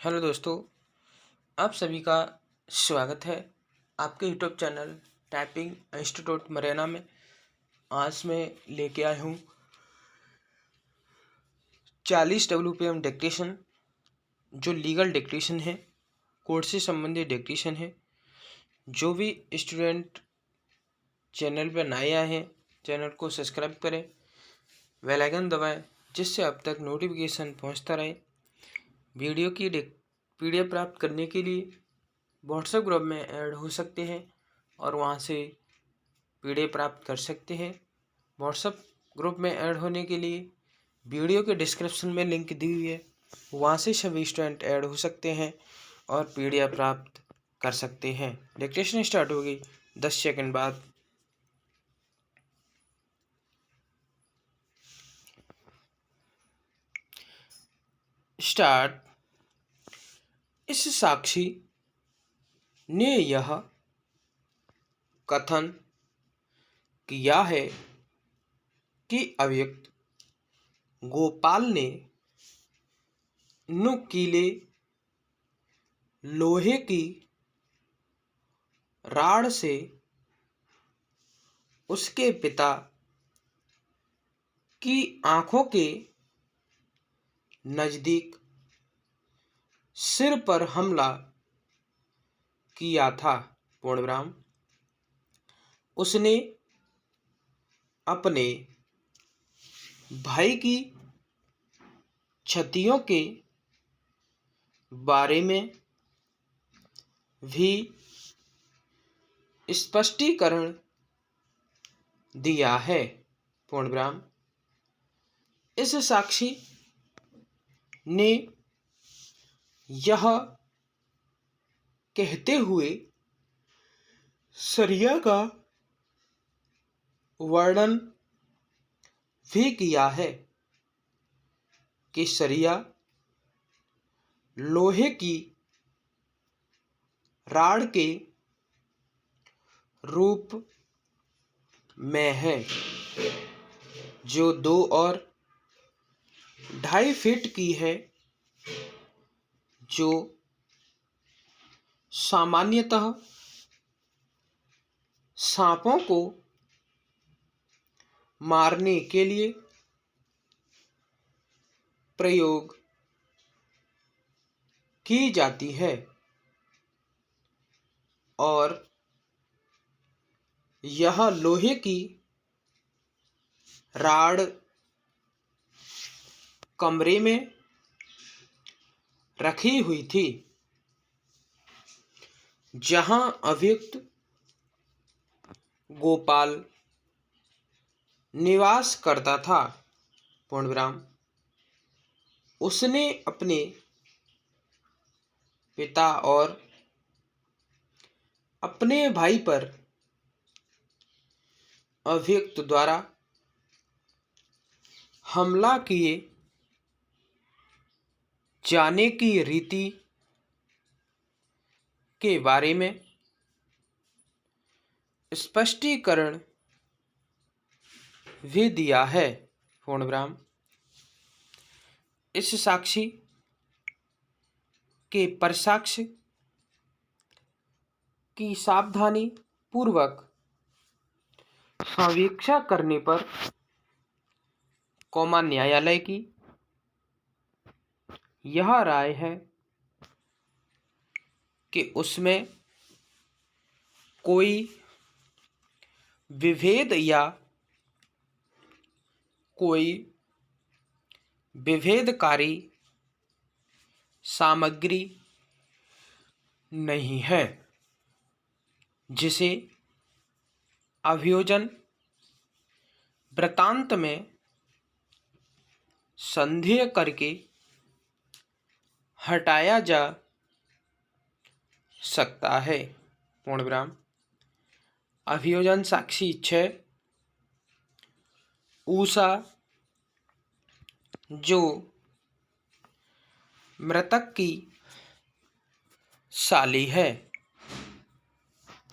Hello दोस्तों, आप सभी का स्वागत है आपके यूट्यूब चैनल टाइपिंग इंस्टीट्यूट मरेना में। आज मैं लेके आया हूँ 40 WPM डिक्टेशन, जो लीगल डिक्टेशन है, कोर्ट से संबंधित डिक्टेशन है। जो भी स्टूडेंट चैनल पर नए आए हैं, चैनल को सब्सक्राइब करें, बेल आइकन दबाएं, जिससे अब तक नोटिफिकेशन पहुंचता रहे। वीडियो की PDF प्राप्त करने के लिए व्हाट्सएप ग्रुप में ऐड हो सकते हैं और वहां से PDF प्राप्त कर सकते हैं। व्हाट्सएप ग्रुप में ऐड होने के लिए वीडियो के डिस्क्रिप्शन में लिंक दी हुई है, वहां से सभी स्टूडेंट ऐड हो सकते हैं और PDF प्राप्त कर सकते हैं। डिक्टेशन स्टार्ट होगी 10 सेकंड बाद। स्टार्ट। इस साक्षी ने यह कथन किया है कि अभियुक्त गोपाल ने नुकीले लोहे की राड से उसके पिता की आंखों के नजदीक सिर पर हमला किया था। पूर्णविराम। उसने अपने भाई की क्षतियों के बारे में भी स्पष्टीकरण दिया है। पूर्णविराम। इस साक्षी ने यह कहते हुए सरिया का वर्णन भी किया है कि सरिया लोहे की राड के रूप में है, जो 2 और 2.5 फीट की है, जो सामान्यतः सांपों को मारने के लिए प्रयोग की जाती है और यह लोहे की राड कमरे में रखी हुई थी, जहां अभियुक्त गोपाल निवास करता था। पूर्णविराम। उसने अपने पिता और अपने भाई पर अभियुक्त द्वारा हमला किए जाने की रीति के बारे में स्पष्टीकरण भी दिया है। पूर्णविराम। इस साक्षी के परसाक्ष्य की सावधानी पूर्वक समीक्षा करने पर न्यायालय की यह राय है कि उसमें कोई विभेद या कोई विभेदकारी सामग्री नहीं है, जिसे अभियोजन वृत्तांत में संदेह करके हटाया जा सकता है। पूर्णविराम। अभियोजन साक्षी 6 ऊषा, जो मृतक की साली है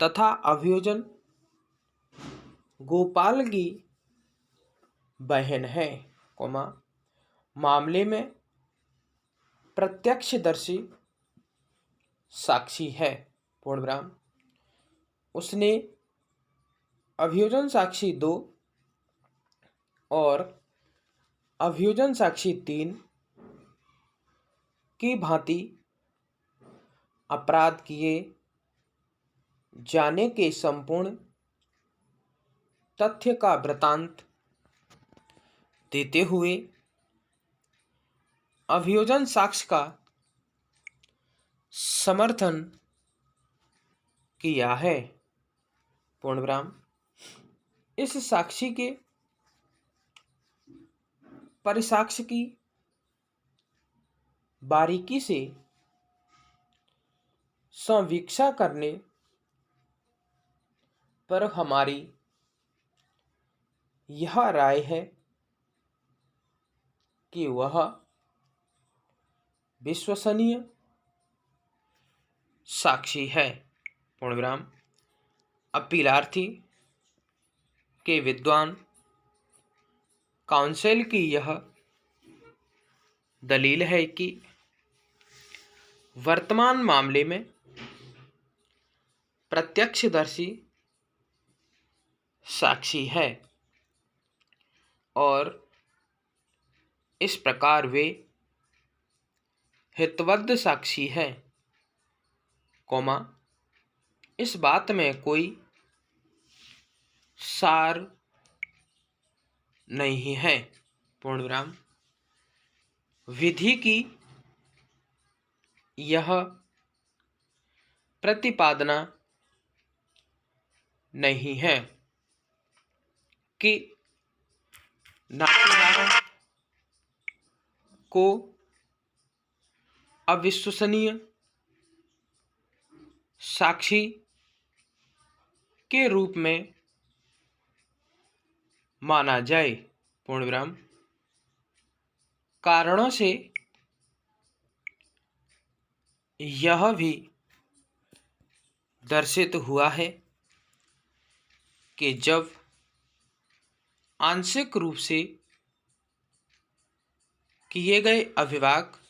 तथा अभियोजन गोपाल की बहन है, मामले में प्रत्यक्षदर्शी साक्षी है। पूर्णविराम। उसने अभियोजन साक्षी 2 और अभियोजन साक्षी 3 की भांति अपराध किए जाने के संपूर्ण तथ्य का वृत्तांत देते हुए अभियोजन साक्ष्य का समर्थन किया है। पूर्णविराम। इस साक्षी के परिसाक्ष्य की बारीकी से संवीक्षा करने पर हमारी यह राय है कि वह विश्वसनीय साक्षी है। पूर्णविराम। अपीलार्थी के विद्वान काउंसिल की यह दलील है कि वर्तमान मामले में प्रत्यक्षदर्शी साक्षी है और इस प्रकार वे हितवद्ध साक्षी है, इस बात में कोई सार नहीं है। पूर्णविराम। विधि की यह प्रतिपादना नहीं है कि नातेदारों को अविश्वसनीय साक्षी के रूप में माना जाए। पूर्णविराम। कारणों से यह भी दर्शित हुआ है कि जब आंशिक रूप से किए गए अभिभाग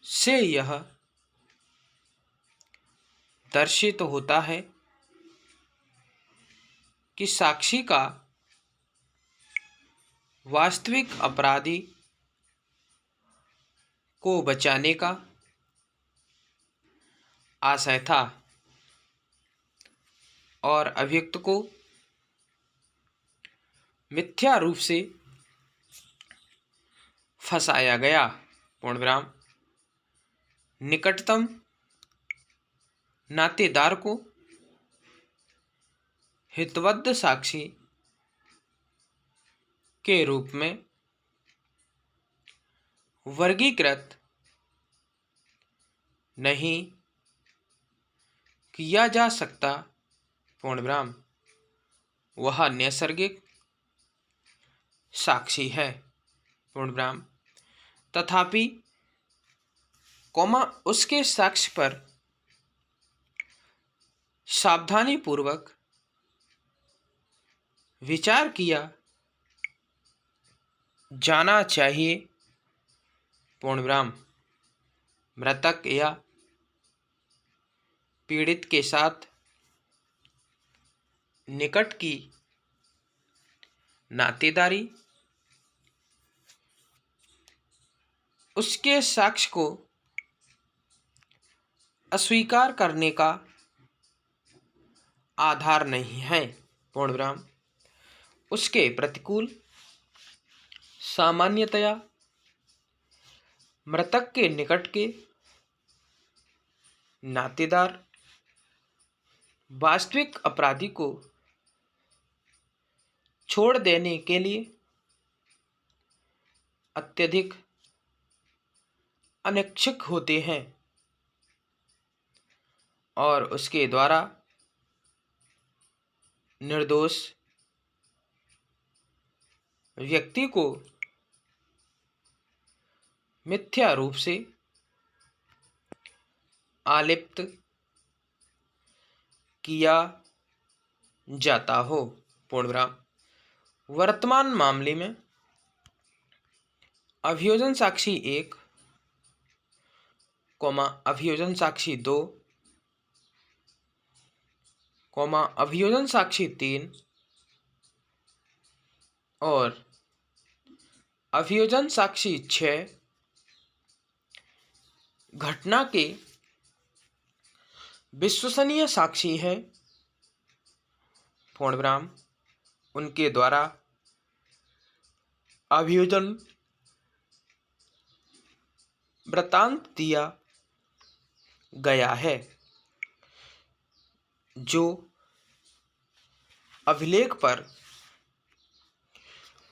से यह दर्शित होता है कि साक्षी का वास्तविक अपराधी को बचाने का आशय था और अभियुक्त को मिथ्या रूप से फंसाया गया। पूर्णविराम। निकटतम नातेदार को हितवद्ध साक्षी के रूप में वर्गीकृत नहीं किया जा सकता। पूर्णविराम। वह नैसर्गिक साक्षी है। पूर्णविराम। तथापि उसके साक्ष्य पर सावधानी पूर्वक विचार किया जाना चाहिए। पूर्णविराम। मृतक या पीड़ित के साथ निकट की नातेदारी उसके साक्ष्य को अस्वीकार करने का आधार नहीं है। पूर्णविराम। उसके प्रतिकूल सामान्यतया मृतक के निकट के नातेदार वास्तविक अपराधी को छोड़ देने के लिए अत्यधिक अनिच्छुक होते हैं और उसके द्वारा निर्दोष व्यक्ति को मिथ्या रूप से आलिप्त किया जाता हो। पूर्णविराम। वर्तमान मामले में अभियोजन साक्षी 1 कॉमा अभियोजन साक्षी 2, कॉमा अभियोजन साक्षी 3 और अभियोजन साक्षी 6 घटना के विश्वसनीय साक्षी हैं, पूर्णविराम, उनके द्वारा अभियोजन वृत्तांत दिया गया है। जो अभिलेख पर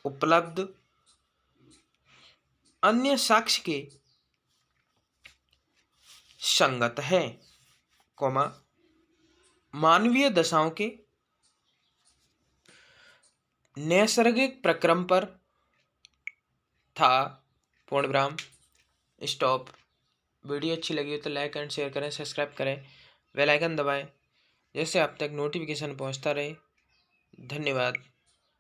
उपलब्ध अन्य साक्ष्य के संगत है, कॉमा मानवीय दशाओं के नैसर्गिक प्रक्रम पर था, पूर्णविराम, स्टॉप। वीडियो अच्छी लगी हो तो लाइक एंड शेयर करें, सब्सक्राइब करें, बेल आइकन दबाएं, जिससे आप तक नोटिफिकेशन पहुंचता रहे। धन्यवाद।